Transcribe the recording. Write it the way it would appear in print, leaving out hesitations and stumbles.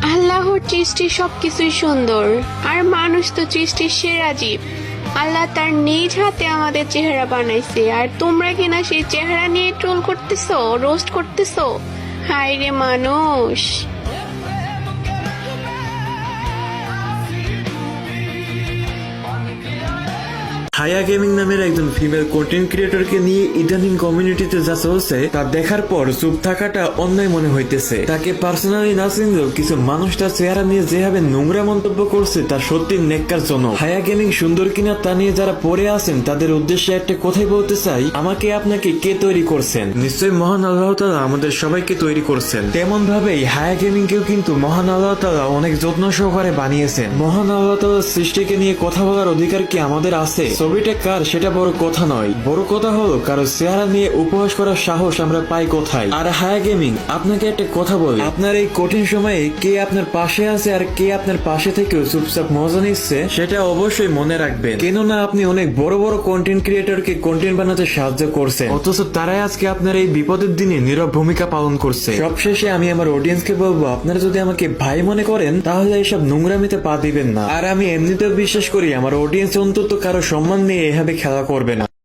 আল্লাহর সৃষ্টি সবকিছুই সুন্দর, আর মানুষ তো সৃষ্টির সেরা জীব। আল্লাহ তার নিজ হাতে আমাদের চেহারা বানাইছে, আর তোমরা কিনা সেই চেহারা নিয়ে ট্রোল করতেছো, রোস্ট করতেছো। হায় রে মানুষ। হায়া গেমিং নামের একজন ফিমেল কন্টেন্ট ক্রিয়েটরকে নিয়ে ইদানিং কমিউনিটিতে যা চলছে তা দেখার পর চুপ থাকাটা অন্যায় মনে হইতেছে। তাকে পার্সোনালি না চিনলেও কিছু মানুষ তার চেহারা নিয়ে যেভাবে নোংরা মন্তব্য করছে তা সত্যি নেক্কারজনক। হায়া গেমিং সুন্দর কিনা তা নিয়ে যারা পড়ে আছেন তাদের উদ্দেশ্যে একটা কথাই বলতে চাই, আমাকে আপনাকে কে তৈরি করছেন? নিশ্চয়ই মহান আল্লাহ তাআলা আমাদের সবাইকে তৈরি করছেন। তেমন ভাবেই হায়া গেমিং কেও কিন্তু মহান আল্লাহ তাআলা অনেক যত্ন সহকারে বানিয়েছেন। মহান আল্লাহ তাআলার সৃষ্টিকে নিয়ে কথা বলার অধিকার কি আমাদের আছে? ছবিটা কার সেটা বড় কথা নয়, বড় কথা হলো কারো চেহারা নিয়ে উপহাস করার সাহস আমরা পাই কোথায়? আর হায়া গেমিং, আপনাকে একটা কথা বলি, আপনার এই কঠিন সময়ে কে আপনার পাশে আছে আর কে আপনার পাশে থেকেও চুপচাপ মজা নিচ্ছে সেটা অবশ্যই মনে রাখবেন। কেননা আপনি অনেক বড় বড় কন্টেন্ট ক্রিয়েটরকে কন্টেন্ট বানাতে সাহায্য করছেন, অথচ তারাই আজকে আপনার এই বিপদের দিনে নীরব ভূমিকা পালন করছে। সবশেষে আমি আমার অডিয়েন্সকে বলবো, আপনারা যদি আমাকে ভাই মনে করেন তাহলে এইসব নোংরামিতে পা দিবেন না। আর আমি এমনিতেও বিশ্বাস করি আমার অডিয়েন্স অন্তত কারো সম্মান নিয়ে এভাবে খেলা করবে না।